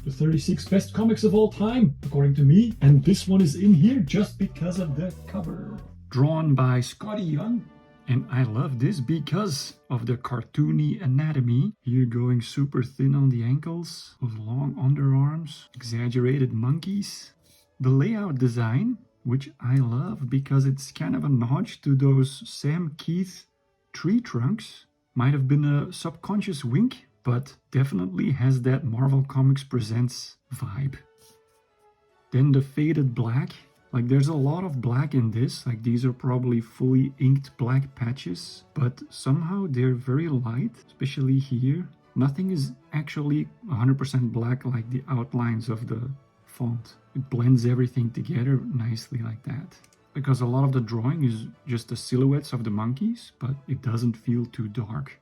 The 36 best comics of all time, according to me, and this one is in here just because of the cover. Drawn by Skottie Young, and I love this because of the cartoony anatomy. Here going super thin on the ankles, with long underarms, exaggerated monkeys. The layout design, which I love because it's kind of a nod to those Sam Keith tree trunks. Might have been a subconscious wink, but definitely has that Marvel Comics Presents vibe. Then the faded black. Like there's a lot of black in this, like these are probably fully inked black patches, but somehow they're very light, especially here. Nothing is actually 100% black like the outlines of the font. It blends everything together nicely like that. Because a lot of the drawing is just the silhouettes of the monkeys, but it doesn't feel too dark.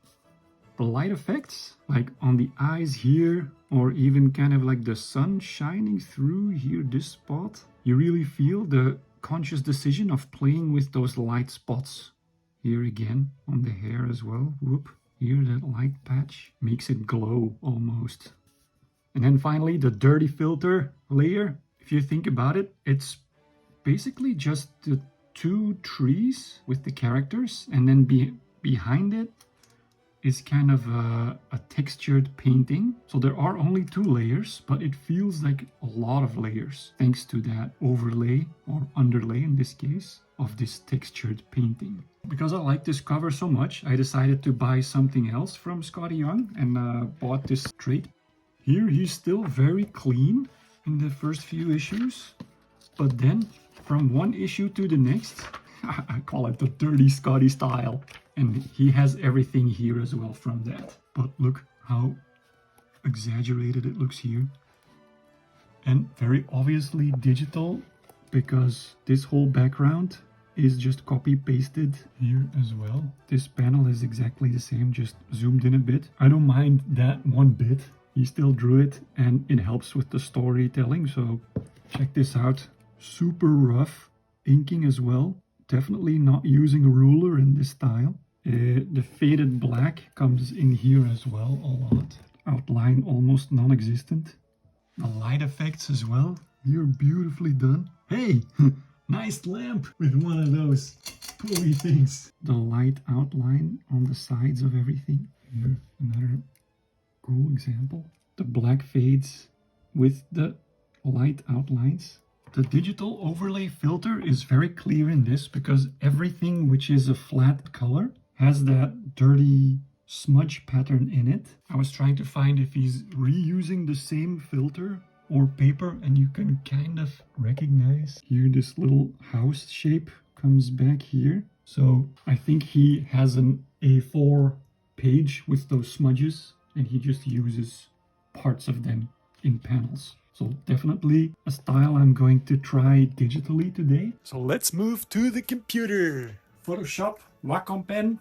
The light effects, like on the eyes here, or even kind of like the sun shining through here, this spot, you really feel the conscious decision of playing with those light spots. Here again, on the hair as well, whoop. Here that light patch makes it glow almost. And then finally the dirty filter layer. If you think about it, it's basically just the two trees with the characters, and then behind it is kind of a textured painting. So there are only 2 layers, but it feels like a lot of layers thanks to that overlay, or underlay in this case, of this textured painting. Because I like this cover so much, I decided to buy something else from Skottie Young and bought this trait. Here he's still very clean in the first few issues, but then from one issue to the next, I call it the dirty Skottie style. And he has everything here as well from that. But look how exaggerated it looks here. And very obviously digital, because this whole background is just copy pasted here as well. This panel is exactly the same, just zoomed in a bit. I don't mind that one bit. He still drew it and it helps with the storytelling. So check this out. Super rough inking as well. Definitely not using a ruler in this style. The faded black comes in here as well a lot. Outline almost non-existent. The light effects as well. Here beautifully done. Hey, nice lamp with one of those pulley things. The light outline on the sides of everything. Here, another cool example. The black fades with the light outlines. The digital overlay filter is very clear in this because everything which is a flat color has that dirty smudge pattern in it. I was trying to find if he's reusing the same filter or paper, and you can kind of recognize here this little house shape comes back here. So I think he has an A4 page with those smudges and he just uses parts of them in panels. So definitely a style I'm going to try digitally today. So let's move to the computer. Photoshop, Wacom pen,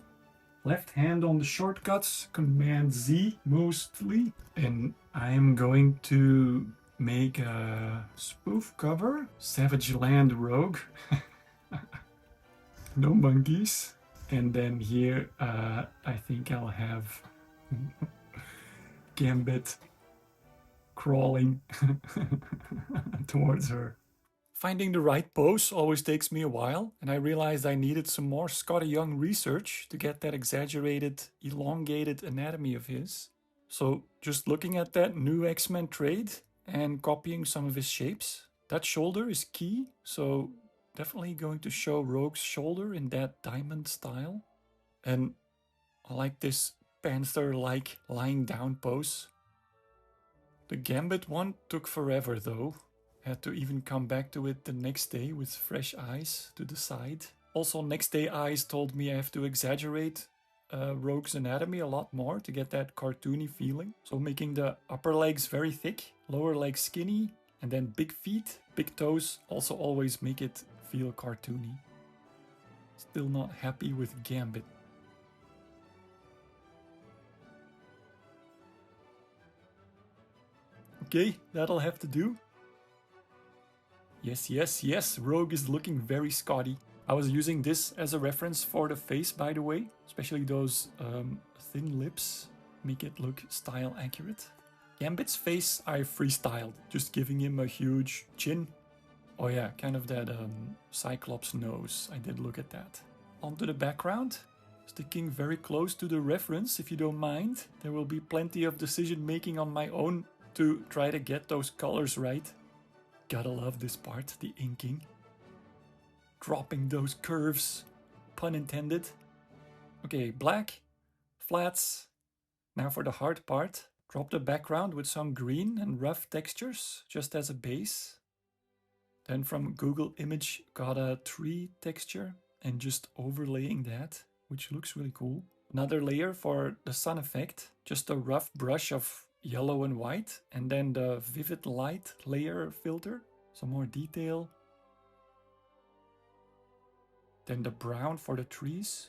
left hand on the shortcuts, Command Z mostly. And I am going to make a spoof cover, Savage Land Rogue. No monkeys. And then here I think I'll have Gambit crawling towards her. Finding the right pose always takes me a while, and I realized I needed some more Skottie Young research to get that exaggerated, elongated anatomy of his. So just looking at that new X-Men trade and copying some of his shapes. That shoulder is key, so definitely going to show Rogue's shoulder in that diamond style. And I like this panther-like lying down pose. The Gambit one took forever though. Had to even come back to it the next day with fresh eyes to the side. Also, next day eyes told me I have to exaggerate Rogue's anatomy a lot more to get that cartoony feeling. So making the upper legs very thick, lower legs skinny, and then big feet, big toes also always make it feel cartoony. Still not happy with Gambit. Okay, that'll have to do. Yes, Rogue is looking very Skottie. I was using this as a reference for the face, by the way. Especially those thin lips make it look style accurate. Gambit's face I freestyled, just giving him a huge chin. Oh yeah, kind of that Cyclops nose. I did look at that. Onto the background. Sticking very close to the reference, if you don't mind. There will be plenty of decision making on my own to try to get those colors right. Gotta love this part, the inking. Dropping those curves, pun intended. Okay, black, flats. Now for the hard part. Drop the background with some green and rough textures, just as a base. Then from Google Image, got a tree texture and just overlaying that, which looks really cool. Another layer for the sun effect, just a rough brush of yellow and white, and then the vivid light layer filter, some more detail. Then the brown for the trees.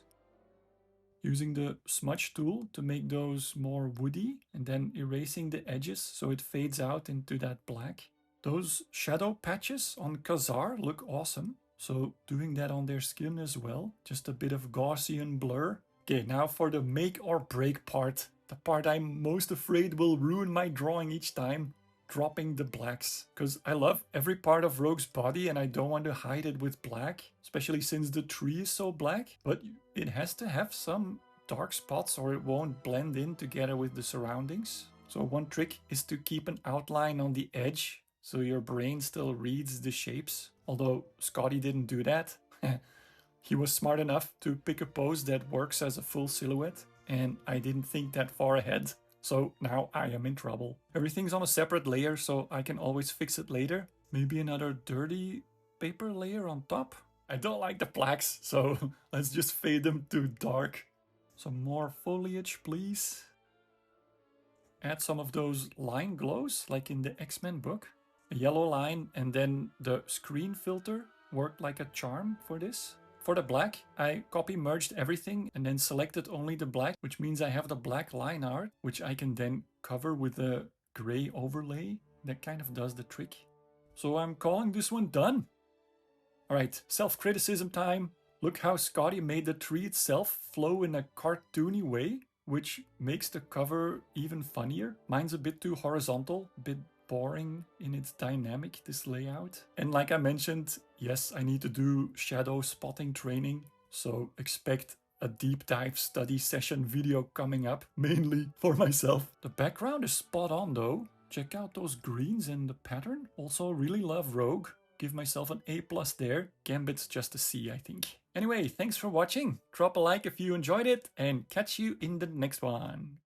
Using the smudge tool to make those more woody, and then erasing the edges so it fades out into that black. Those shadow patches on Khazar look awesome, so doing that on their skin as well, just a bit of Gaussian blur. Okay, now for the make or break part, the part I'm most afraid will ruin my drawing each time, dropping the blacks. Because I love every part of Rogue's body and I don't want to hide it with black, especially since the tree is so black, but it has to have some dark spots or it won't blend in together with the surroundings. So one trick is to keep an outline on the edge, so your brain still reads the shapes. Although Skottie didn't do that. He was smart enough to pick a pose that works as a full silhouette, and I didn't think that far ahead. So now I am in trouble. Everything's on a separate layer, so I can always fix it later. Maybe another dirty paper layer on top? I don't like the blacks, so let's just fade them to dark. Some more foliage, please. Add some of those line glows, like in the X-Men book. A yellow line and then the screen filter worked like a charm for this. For the black, I copy merged everything and then selected only the black, which means I have the black line art, which I can then cover with a gray overlay. That kind of does the trick. So I'm calling this one done. Alright, self-criticism time. Look how Skottie made the tree itself flow in a cartoony way, which makes the cover even funnier. Mine's a bit too horizontal, a bit boring in its dynamic, this layout. And like I mentioned, yes, I need to do shadow spotting training, so expect a deep dive study session video coming up, mainly for myself. The background is spot on though. Check out those greens and the pattern. Also really love Rogue. Give myself an A+ there. Gambit's just a C, I think. Anyway, thanks for watching. Drop a like if you enjoyed it and catch you in the next one.